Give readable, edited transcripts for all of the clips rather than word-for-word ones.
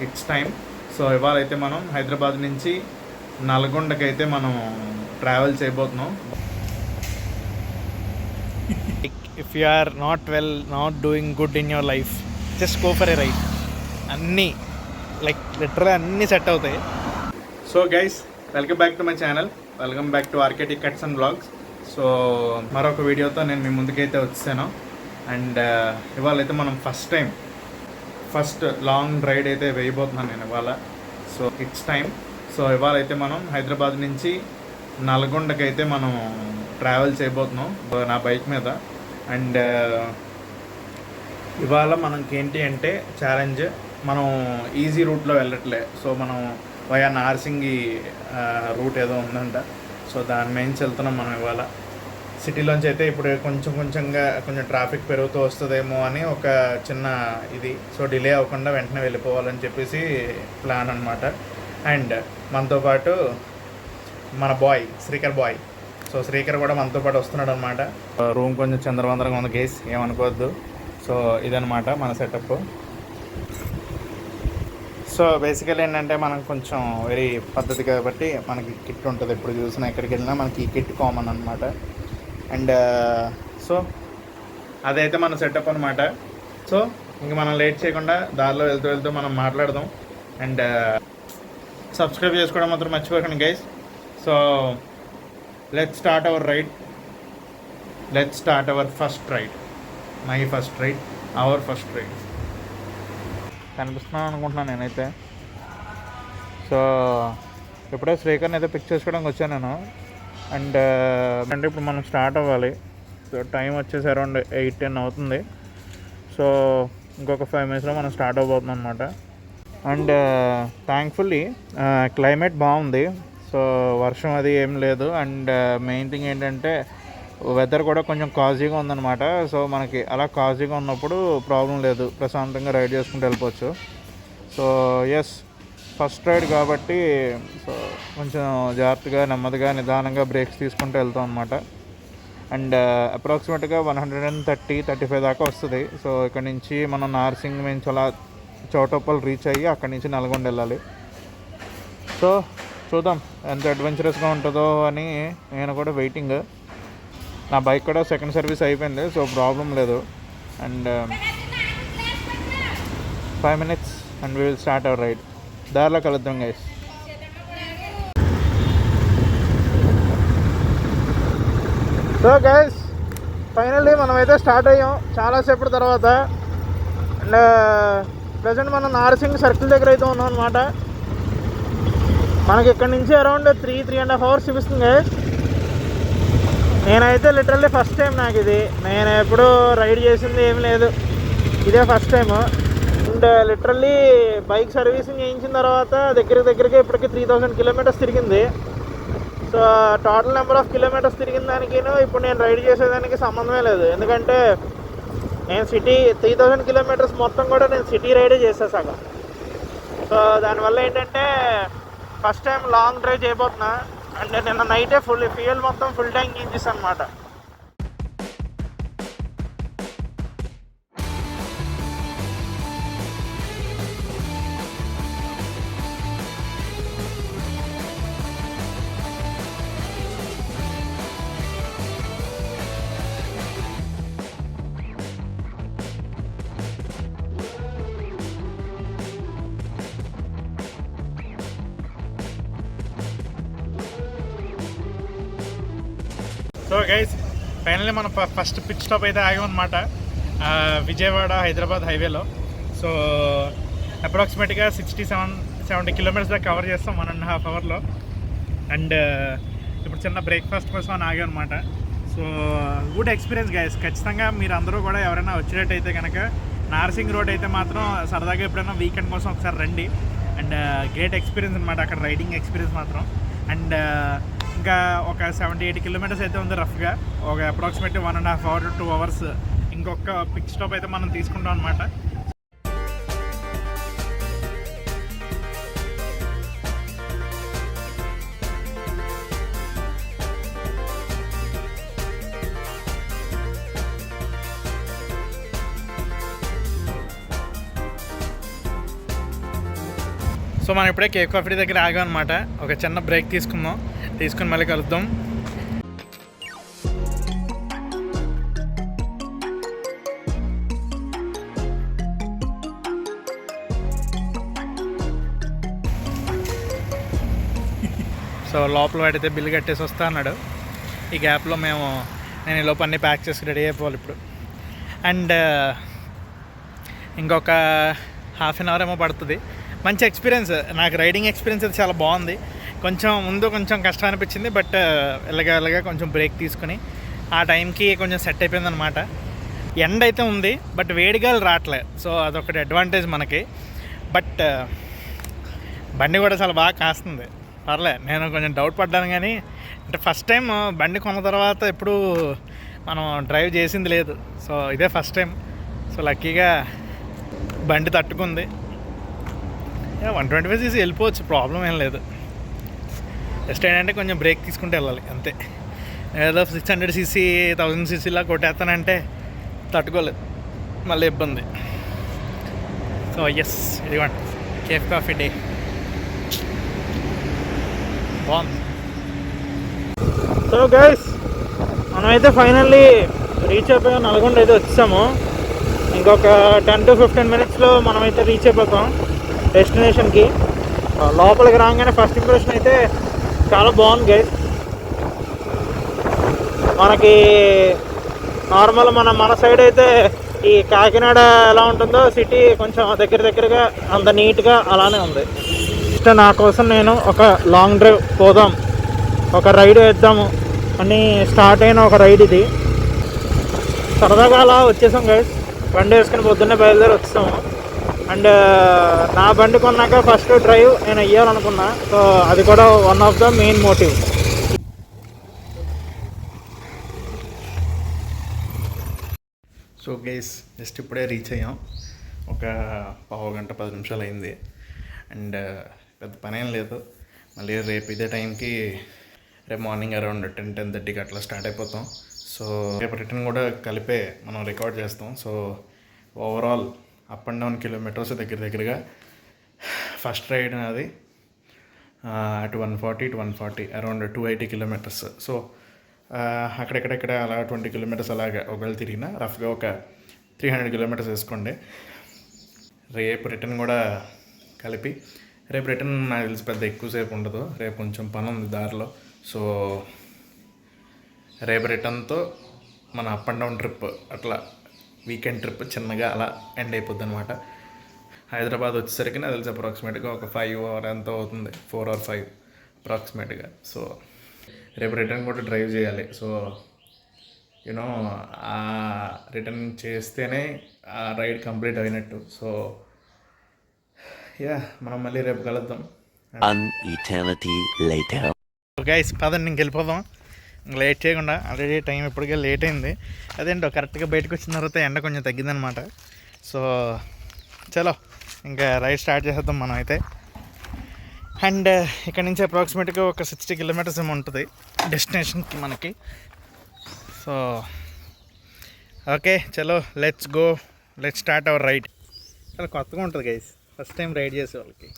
It's time. So ఇవాళ అయితే మనం హైదరాబాద్ నుంచి నల్గొండకి అయితే మనం ట్రావెల్ చేయబోతున్నాం. If you are not doing good in your life, just go for a ride. అన్నీ లిటరల్లీ అన్నీ సెట్ అవుతాయి. So guys, welcome back to my channel, welcome back to RK tickets and blogs. So మరొక వీడియోతో నేను మీ ముందుకైతే వచ్చాను. And ఇవాళ అయితే మనం ఫస్ట్ లాంగ్ రైడ్ అయితే వేయబోతున్నాను నేను ఇవాళ. So it's time. సో ఇవాళ అయితే మనం హైదరాబాద్ నుంచి నల్గొండకి అయితే మనం ట్రావెల్ చేయబోతున్నాం నా బైక్ మీద. అండ్ ఇవాళ మనకి ఏంటి అంటే ఛాలెంజ్, మనం ఈజీ రూట్లో వెళ్ళట్లే. సో మనం వయా నార్సింగి రూట్ ఏదో ఉందంట. సో దాని మీద వెళ్తున్నాం మనం ఇవాళ. సిటీలోంచి అయితే ఇప్పుడు కొంచెం ట్రాఫిక్ పెరుగుతూ వస్తుందేమో అని ఒక చిన్న ఇది. సో డిలే అవ్వకుండా వెంటనే వెళ్ళిపోవాలని చెప్పేసి ప్లాన్ అనమాట. అండ్ మనతో పాటు మన boy Srikar boy. So Srikar కూడా మనతో పాటు వస్తున్నాడు అనమాట. రూమ్ కొంచెం చంద్రవందరంగా ఉంది గైస్, ఏమనుకోవద్దు. సో ఇదనమాట మన సెటప్. సో బేసికల్ ఏంటంటే మనం కొంచెం వెరీ పద్ధతి కాబట్టి మనకి కిట్ ఉంటుంది. ఎప్పుడు చూసినా ఎక్కడికి వెళ్ళినా మనకి ఈ కిట్ కామన్ అనమాట. అండ్ సో అదైతే మన సెటప్ అనమాట. సో ఇంక మనం లేట్ చేయకుండా దారిలో వెళ్తూ మనం మాట్లాడదాం. అండ్ సబ్స్క్రైబ్ చేసుకోవడం మాత్రం మర్చిపోకండి guys. So let's start our ride. Let's start our first ride. My first ride, our first ride. కనిపిస్తున్నాను అనుకుంటున్నాను నేనైతే. సో ఇప్పుడే శ్రీకర్ని అయితే పిక్ చేసుకోవడానికి వచ్చాను నేను. అండ్ అంటే ఇప్పుడు మనం స్టార్ట్ అవ్వాలి. సో టైం వచ్చేసి అరౌండ్ 8-10 అవుతుంది. సో ఇంకొక 5 minutesలో మనం స్టార్ట్ అవ్వబోతున్నాం అనమాట. అండ్ థ్యాంక్ఫుల్లీ క్లైమేట్ బాగుంది. సో వర్షం అది ఏం లేదు. అండ్ మెయిన్ థింగ్ ఏంటంటే వెదర్ కూడా కొంచెం కాజీగా ఉందన్నమాట. సో మనకి అలా కాజీగా ఉన్నప్పుడు ప్రాబ్లం లేదు, ప్రశాంతంగా రైడ్ చేసుకుంటూ వెళ్ళిపోవచ్చు. సో ఎస్, ఫస్ట్ రైడ్ కాబట్టి సో కొంచెం జాగ్రత్తగా నెమ్మదిగా నిదానంగా బ్రేక్స్ తీసుకుంటూ వెళ్తాం అనమాట. అండ్ అప్రాక్సిమేట్గా 130-135 దాకా వస్తుంది. సో ఇక్కడ నుంచి మనం నార్సింగ్ నుంచి అలా చౌటప్పల్ రీచ్ అయ్యి అక్కడి నుంచి నల్గొండ వెళ్ళాలి. సో చూద్దాం ఎంత అడ్వెంచరస్గా ఉంటుందో అని నేను కూడా వెయిటింగ్. నా బైక్ కూడా సెకండ్ సర్వీస్ అయిపోయింది, సో ప్రాబ్లం లేదు. And 5 minutes and we will start our ride. దారిలో కలుద్దాం గైస్. సో గైస్, ఫైనల్లీ మనమైతే స్టార్ట్ అయ్యాం చాలాసేపటి తర్వాత. అండ్ ప్రజెంట్ మనం నార్సింగ్ సర్కిల్ దగ్గర అయితే ఉన్నాం అనమాట. మనకి ఇక్కడ నుంచి అరౌండ్ 3-3.5 hours చూపిస్తుంది గైస్. నేనైతే లిటరల్లీ ఫస్ట్ టైం నాకు ఇది. నేను ఎప్పుడూ రైడ్ చేసింది ఏం లేదు, ఇదే first time. And literally bike servicing చేయించిన తర్వాత దగ్గరికి ఇప్పటికి 3000 kilometers తిరిగింది. So total number of kilometres తిరిగిన దానికి ఇప్పుడు నేను రైడ్ చేసేదానికి సంబంధమే లేదు. ఎందుకంటే నేను 3000 kilometers మొత్తం కూడా నేను సిటీ రైడే చేసేసాను. సో దానివల్ల ఏంటంటే ఫస్ట్ టైం లాంగ్ డ్రైవ్ చేయబోతున్నా. అండ్ నిన్న నైటే ఫ్యూయల్ మొత్తం ఫుల్ ట్యాంక్ ఇచ్చేసాను అనమాట. సో గైస్, ఫైనల్లీ మనం ఫస్ట్ పిట్ స్టాప్ అయితే ఆగామన్నమాట విజయవాడ హైదరాబాద్ హైవేలో. సో అప్రాక్సిమేట్గా 60-70 kilometers దాకా కవర్ చేస్తాం 1.5 hourలో. అండ్ ఇప్పుడు చిన్న బ్రేక్ఫాస్ట్ కోసం అని ఆగామన్నమాట. So good experience guys. ఖచ్చితంగా మీరు అందరూ కూడా ఎవరైనా వచ్చినట్టయితే కనుక నార్సింగ్ రోడ్ అయితే మాత్రం సరదాగా ఎప్పుడైనా వీకెండ్ కోసం ఒకసారి రండి. అండ్ గ్రేట్ ఎక్స్పీరియన్స్ అనమాట అక్కడ రైడింగ్ ఎక్స్పీరియన్స్ మాత్రం. అండ్ ఇంకా ఒక 70-80 kilometers అయితే ఉంది రఫ్గా. ఒక అప్రాక్సిమేట్లీ 1.5 hour to 2 hours ఇంకొక పిక్ స్టాప్ అయితే మనం తీసుకుంటాం అనమాట. సో మనం ఇప్పుడే కేఫ్ కాఫీ దగ్గర ఆగాం అనమాట. ఒక చిన్న బ్రేక్ తీసుకుని మళ్ళీ కలుద్దాం. సో లోపల వాడితే బిల్లు కట్టేసి వస్తా అన్నాడు. ఈ గ్యాప్లో నేను ఈ లోపు అన్నీ ప్యాక్ చేసి రెడీ అయిపోవాలి ఇప్పుడు. అండ్ ఇంకొక హాఫ్ అన్ అవర్ ఏమో పడుతుంది. మంచి ఎక్స్పీరియన్స్, నాకు రైడింగ్ ఎక్స్పీరియన్స్ అయితే చాలా బాగుంది. కొంచెం కష్టం అనిపించింది, బట్ వెళ్ళగా కొంచెం బ్రేక్ తీసుకుని ఆ టైంకి కొంచెం సెట్ అయిపోయిందనమాట. ఎండ్ అయితే ఉంది, బట్ వేడిగాలు రావట్లే. సో అదొకటి అడ్వాంటేజ్ మనకి. బట్ బండి కూడా చాలా బాగా కాస్తుంది, పర్లే. నేను కొంచెం డౌట్ పడ్డాను, కానీ అంటే ఫస్ట్ టైం బండి కొన్న తర్వాత ఎప్పుడు మనం డ్రైవ్ చేసింది లేదు. సో ఇదే ఫస్ట్ టైం. సో లక్కీగా బండి తట్టుకుంది. 125 cc వెళ్ళిపోవచ్చు, ప్రాబ్లం ఏం లేదు. జస్ట్ ఏంటంటే కొంచెం బ్రేక్ తీసుకుంటే వెళ్ళాలి అంతే. ఏదో 600 cc 1000 cc కొట్టేస్తానంటే తట్టుకోలేదు, మళ్ళీ ఇబ్బంది. సో ఎస్, ఇదిగోండి కేఫ్ కాఫీ డే బాగుంది. సో గైస్, మనమైతే ఫైనల్లీ రీచ్ అయిపోయాం. నల్గొండ అయితే వచ్చాము. ఇంకొక 10 to 15 minutesలో మనమైతే రీచ్ అయిపోతాం డెస్టినేషన్కి. లోపలికి రాగానే ఫస్ట్ ఇంప్రెషన్ అయితే చాలా బాగుంది గైస్. మనకి నార్మల్ మన సైడ్ అయితే ఈ కాకినాడ ఎలా ఉంటుందో సిటీ కొంచెం దగ్గరగా అంత నీట్గా అలానే ఉంది. నా కోసం నేను ఒక లాంగ్ డ్రైవ్ పోదాం, ఒక రైడ్ వేద్దాము అని స్టార్ట్ అయిన ఒక రైడ్ ఇది. సరదాగా అలా వచ్చేసాం గైస్. బండి వేసుకుని పొద్దున్నే బయలుదేరి వచ్చాము. అండ్ నా బండి కొన్నాక ఫస్ట్ డ్రైవ్ నేను వెయ్యాలనుకున్నా. సో అది కూడా one of the main motive. So guys, just ఇప్పుడే రీచ్ అయ్యాం. ఒక పావు గంట 10 నిమిషాలు అయింది. అండ్ పెద్ద పని ఏం లేదు. మళ్ళీ రేపు ఇదే టైంకి, రేపు మార్నింగ్ అరౌండ్ 10-10:30కి అట్లా స్టార్ట్ అయిపోతాం. సో రేపు రిటర్న్ కూడా కలిపే మనం రికార్డ్ చేస్తాం. So overall up and down kilometres దగ్గరగా ఫస్ట్ రైడ్ అది అటు 140 అరౌండ్ 280 కిలోమీటర్స్. సో అక్కడెక్కడెక్కడ అలా 20 కిలోమీటర్స్ అలాగా ఒకవేళ తిరిగినా రఫ్గా ఒక 300 కిలోమీటర్స్ వేసుకోండి. రేపు రిటర్న్ కూడా కలిపి. రేపు రిటర్న్ నాకు తెలిసి పెద్ద ఎక్కువసేపు ఉండదు. రేపు కొంచెం పని ఉంది దారిలో. సో రేపు రిటర్న్తో మన అప్ అండ్ డౌన్ ట్రిప్, అట్లా వీకెండ్ ట్రిప్ చిన్నగా అలా ఎండ్ అయిపోద్ది అనమాట. హైదరాబాద్ వచ్చేసరికి నాకు తెలిసి అప్రాక్సిమేట్గా ఒక 5 hours ఎంతో అవుతుంది, 4 or 5 అప్రాక్సిమేట్గా. సో రేపు రిటర్న్ కూడా డ్రైవ్ చేయాలి. సో యూనో ఆ రిటర్న్ చేస్తేనే ఆ రైడ్ కంప్లీట్ అయినట్టు. సో మనం మళ్ళీ రేపు కలుద్దాం. గైస్, పదండి ఇంక వెళ్ళిపోదాం. లేట్ చేయకుండా. ఆల్రెడీ టైం ఇప్పటికే లేట్ అయింది. అదేంటో కరెక్ట్గా బయటకు వచ్చిన తర్వాత ఎండ కొంచెం తగ్గిందనమాట. సో చలో ఇంకా రైడ్ స్టార్ట్ చేసేద్దాం మనం అయితే. అండ్ ఇక్కడ నుంచి అప్రాక్సిమేట్గా ఒక 60 kilometers ఏమో ఉంటుంది డెస్టినేషన్కి మనకి. సో ఓకే, చలో let's go, let's start our ride. చాలా కొత్తగా ఉంటుంది గైస్, ఫస్ట్ టైం రైడ్ చేసే వాళ్ళకి.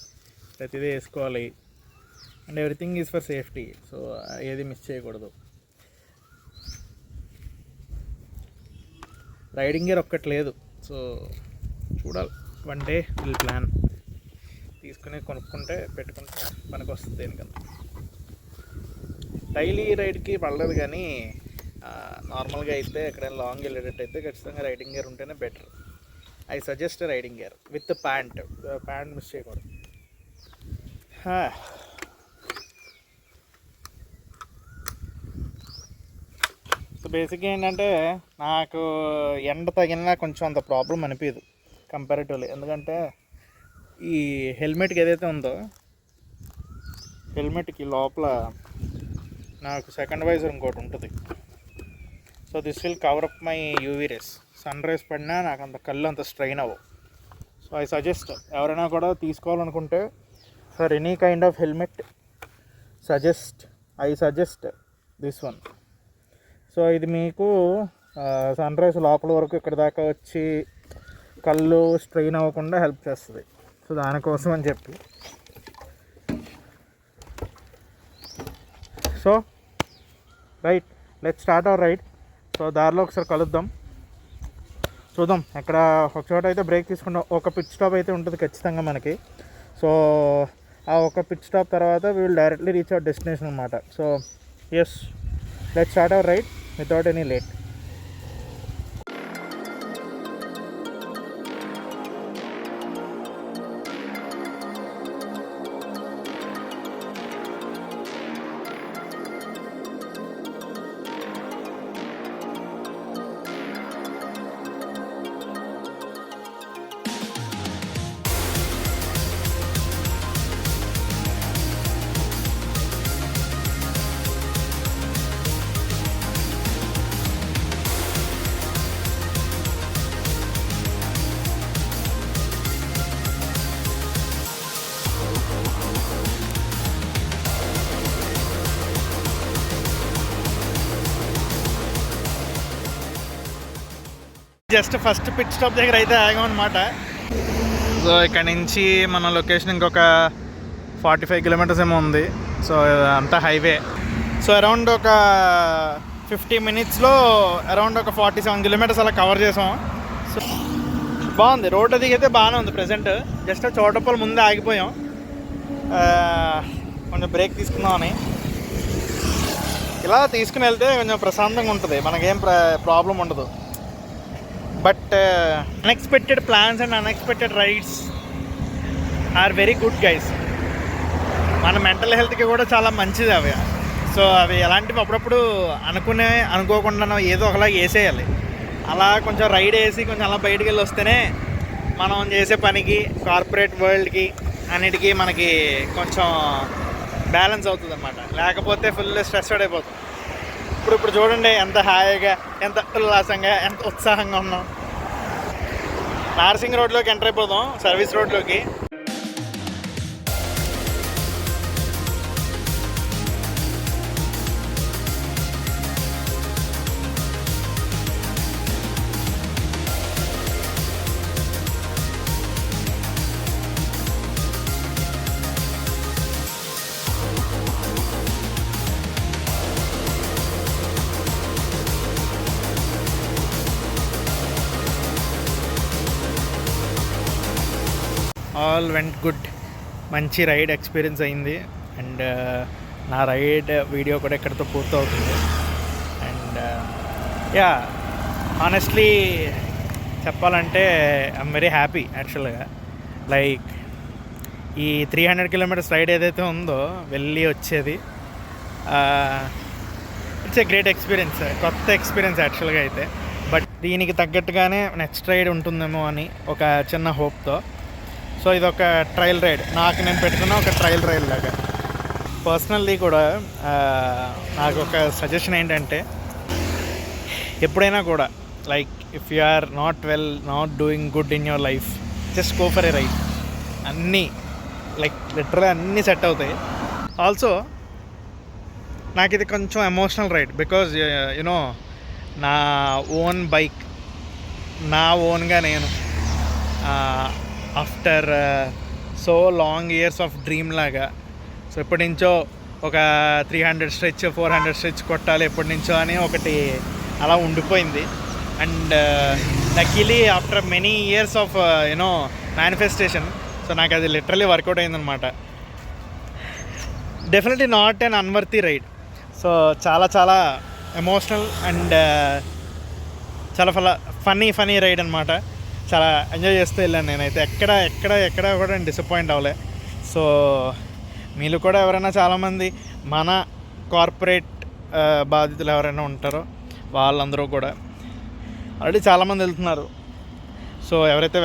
ప్రతిదీ వేసుకోవాలి and everything is for safety. So ఏది మిస్ చేయకూడదు. రైడింగ్ గేర్ ఒక్కటి లేదు. సో చూడాలి, వన్ డే విల్ ప్లాన్ తీసుకుని కొనుక్కుంటే పెట్టుకుంటే మనకు వస్తుంది. దేనికన్నా డైలీ రైడ్కి పడలేదు, కానీ నార్మల్గా అయితే ఎక్కడైనా లాంగ్ వెళ్ళేటట్టయితే ఖచ్చితంగా రైడింగ్ గేర్ ఉంటేనే better. I suggest riding gear with pant miss చేయకూడదు. సో బేసిక్గా ఏంటంటే నాకు ఎండ తగిలినా కొంచెం అంత ప్రాబ్లం అనిపించదు కంపారిటివ్లీ. ఎందుకంటే ఈ హెల్మెట్కి ఏదైతే ఉందో, హెల్మెట్కి లోపల నాకు సెకండ్ వైజర్ ఇంకోటి ఉంటుంది. So this will cover up my UV rays. Sun rays పడినా నాకు అంత కళ్ళు అంత స్ట్రెయిన్ అవ్వవు. సో ఐ సజెస్ట్ ఎవరైనా కూడా తీసుకోవాలనుకుంటే for any kind of helmet I suggest this one. So ఇది మీకు సన్ రైజ్ లోపల వరకు ఇక్కడ దాకా వచ్చి కళ్ళు స్ట్రెయిన్ అవ్వకుండా హెల్ప్ చేస్తుంది. సో దానికోసం అని చెప్పి so right, let start our ride. So దారిలో ఒకసారి కలుద్దాం, చూద్దాం. ఎక్కడ ఒక చోట అయితే బ్రేక్ తీసుకుంటాం. ఒక పిట్ స్టాప్ అయితే ఉంటుంది ఖచ్చితంగా మనకి. సో ఆ ఒక పిట్ స్టాప్ తర్వాత we will directly reach our destination అనమాట. So yes, let start our ride without any late. Just first pit stop దగ్గర అయితే ఆగాం అనమాట. సో ఇక్కడ నుంచి మన లొకేషన్ ఇంకొక 45 కిలోమీటర్స్ ఏమో ఉంది. సో అంతా హైవే. సో అరౌండ్ ఒక 50 మినిట్స్లో అరౌండ్ ఒక 47 కిలోమీటర్స్ అలా కవర్ చేసాం. సో బాగుంది, రోడ్ అది అయితే బాగానే ఉంది ప్రజెంట్. జస్ట్ చోటపల్లి ముందే ఆగిపోయాం, కొంచెం బ్రేక్ తీసుకుందామని. ఇలా తీసుకుని వెళ్తే కొంచెం ప్రశాంతంగా ఉంటుంది, మనకేం ప్రాబ్లం ఉండదు. But unexpected plans and unexpected rides are very good guys. మన మెంటల్ హెల్త్కి కూడా చాలా మంచిది అవి. సో అవి ఎలాంటివి అప్పుడప్పుడు అనుకోకుండా ఏదో ఒకలా వేసేయాలి. అలా కొంచెం రైడ్ వేసి కొంచెం అలా బయటికి వెళ్ళి వస్తేనే మనం చేసే పనికి, కార్పొరేట్ వరల్డ్కి అన్నిటికీ మనకి కొంచెం బ్యాలెన్స్ అవుతుంది అన్నమాట. లేకపోతే ఫుల్ స్ట్రెస్డ్ అయిపోతుంది. ఇప్పుడు చూడండి ఎంత హాయిగా, ఎంత ఉల్లాసంగా, ఎంత ఉత్సాహంగా ఉన్నాం. నార్సింగ్ రోడ్లోకి ఎంటర్ అయిపోదాం, సర్వీస్ రోడ్లోకి. ఆల్ వెంట్ గుడ్, మంచి రైడ్ ఎక్స్పీరియన్స్ అయింది. అండ్ నా రైడ్ వీడియో కూడా ఇక్కడితో పూర్తవుతుంది. అండ్ యా, హానెస్ట్లీ చెప్పాలంటే ఐఎమ్ వెరీ హ్యాపీ యాక్చువల్గా. లైక్ ఈ 300 కిలోమీటర్స్ రైడ్ ఏదైతే ఉందో వెళ్ళి వచ్చేది, ఇట్స్ ఏ గ్రేట్ ఎక్స్పీరియన్స్, కొత్త ఎక్స్పీరియన్స్ యాక్చువల్గా అయితే. బట్ దీనికి తగ్గట్టుగానే నెక్స్ట్ రైడ్ ఉంటుందేమో అని ఒక చిన్న హోప్తో. సో ఇది ఒక ట్రయల్ రైడ్, నాకు నేను పెట్టుకున్న ఒక ట్రయల్ రైడ్ లాగా. పర్సనల్లీ కూడా నాకు ఒక సజెషన్ ఏంటంటే, ఎప్పుడైనా కూడా like if you are not doing good in your life, just go for a ride. అన్నీ లైక్ లిటరల్లీ అన్నీ సెట్ అవుతాయి. ఆల్సో నాకు ఇది కొంచెం ఎమోషనల్ రైడ్, బికాజ్ యునో నా ఓన్ బైక్, నా ఓన్గా నేను after so long years of dream లాగా. సో ఎప్పటి నుంచో ఒక 300 స్ట్రెచ్ 400 స్ట్రెచ్ కొట్టాలి ఎప్పటి నుంచో అని ఒకటి అలా ఉండిపోయింది. And luckily after many years of you know manifestation, so నాకు అది లిటరలీ వర్కౌట్ అయిందనమాట. Definitely not an unworthy ride. So చాలా చాలా ఎమోషనల్ అండ్ చాలా ఫన్నీ రైడ్ అనమాట. చాలా ఎంజాయ్ చేస్తూ వెళ్ళాను నేనైతే. ఎక్కడ కూడా డిసప్పాయింట్ అవ్వలే. సో మీరు కూడా ఎవరైనా చాలామంది మన కార్పొరేట్ బాధితులు ఎవరైనా ఉంటారో వాళ్ళందరూ కూడా ఆల్రెడీ చాలామంది వెళ్తున్నారు. సో ఎవరైతే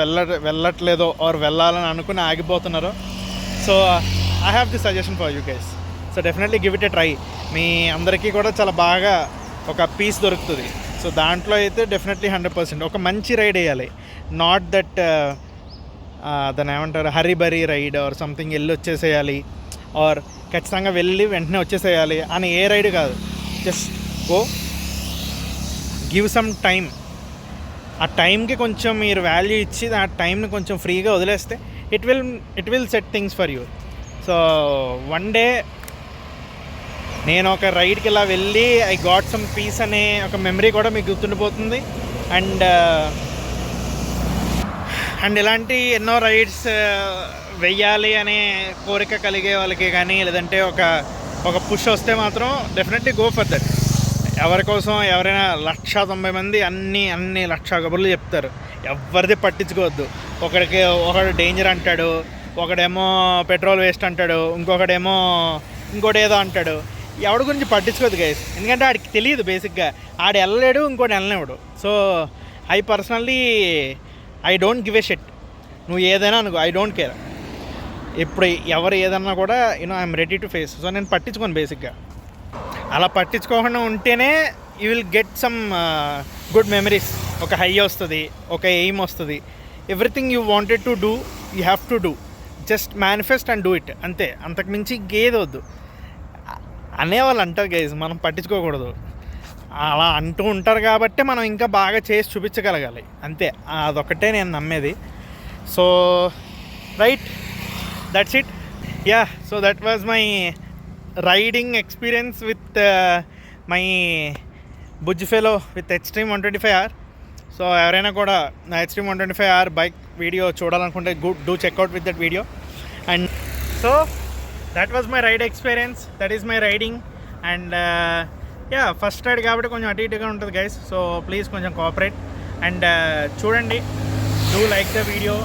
వెళ్ళట్లేదో ఆర్ వెళ్ళాలని అనుకుని ఆగిపోతున్నారో, so I have the suggestion for you guys. So definitely give it a try. మీ అందరికీ కూడా చాలా బాగా ఒక పీస్ దొరుకుతుంది. సో దాంట్లో అయితే డెఫినెట్లీ 100% ఒక మంచి రైడ్ వేయాలి. నాట్ దట్ దాన్ని ఏమంటారు హరీబరీ రైడ్ ఆర్ సంథింగ్ వెళ్ళి వచ్చేసేయాలి ఆర్ ఖచ్చితంగా వెళ్ళి వెంటనే వచ్చేసేయాలి అని ఏ రైడ్ కాదు. Just go, give some time. ఆ టైంకి కొంచెం మీరు వాల్యూ ఇచ్చి ఆ టైంని కొంచెం ఫ్రీగా వదిలేస్తే it will set things for you. So one day నేను ఒక రైడ్కి ఇలా వెళ్ళి ఐ గాట్ సమ్ పీస్ అనే ఒక మెమరీ కూడా మీకు గుర్తుండిపోతుంది. అండ్ ఇలాంటి ఎన్నో రైడ్స్ వెయ్యాలి అనే కోరిక కలిగే వాళ్ళకి కానీ, లేదంటే ఒక పుష్ వస్తే మాత్రం డెఫినెట్లీ గో ఫర్ దట్. ఎవరి కోసం ఎవరైనా 190 మంది అన్ని 1,00,000 కబుర్లు చెప్తారు, ఎవరిది పట్టించుకోవద్దు. ఒకడు డేంజర్ అంటాడు, ఒకడేమో పెట్రోల్ వేస్ట్ అంటాడు, ఇంకోటి ఏదో అంటాడు. ఎవడి గురించి పట్టించుకోవద్దు గైస్, ఎందుకంటే ఆడికి తెలియదు బేసిక్గా. ఆడు వెళ్ళలేడు, ఇంకోటి వెళ్ళలేడు. So I personally I don't give a shit. నువ్వు ఏదైనా అనుకో, ఐ డోంట్ కేర్. ఇప్పుడు ఎవరు ఏదన్నా కూడా I'm ready to face. So నేను పట్టించుకోను బేసిక్గా. అలా పట్టించుకోకుండా ఉంటేనే you will get some good memories. ఒక హై వస్తుంది, ఒక ఎయిమ్ వస్తుంది. Everything you wanted to do you have to do. Just manifest and do it, అంతే. అంతకుమించి గేది వద్దు. అనేవాళ్ళు అంటారు గైజ్, మనం పట్టించుకోకూడదు. అలా అంటూ ఉంటారు కాబట్టి మనం ఇంకా బాగా చేసి చూపించగలగాలి, అంతే. అదొక్కటే నేను నమ్మేది. So right, that's it. Yeah, so that was my riding experience with my buzz fellow with extreme 125R. So ఎవరైనా కూడా నా ఎక్స్ట్రీమ్ 125R బైక్ వీడియో చూడాలనుకుంటే do check out with that video. And so that was my ride experience, that is my riding. And yeah, first ride కాబట్టి కొంచెం అటు ఇటుగా ఉంటుంది guys. So please కొంచెం కోఆపరేట్ అండ్ చూడండి. Do like the video.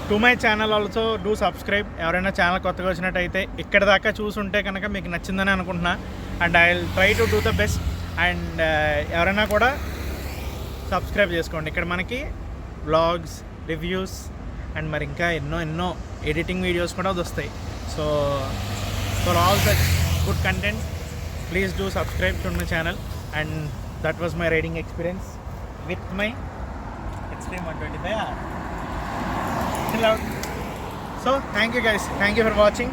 To my channel also do subscribe. ఎవరైనా channel కొత్తగా వచ్చినట్టయితే ఇక్కడ దాకా చూసుంటే కనుక మీకు నచ్చిందని అనుకుంటున్నా. And I will try to do the best. And ఎవరైనా కూడా సబ్స్క్రైబ్ చేసుకోండి. ఇక్కడ మనకి వ్లాగ్స్, రివ్యూస్ అండ్ మరి ఇంకా ఎన్నో ఎడిటింగ్ వీడియోస్ కూడా వస్తాయి. So for all such good content, please do subscribe to my channel. And that was my riding experience with my extreme 125R. So thank you guys, thank you for watching.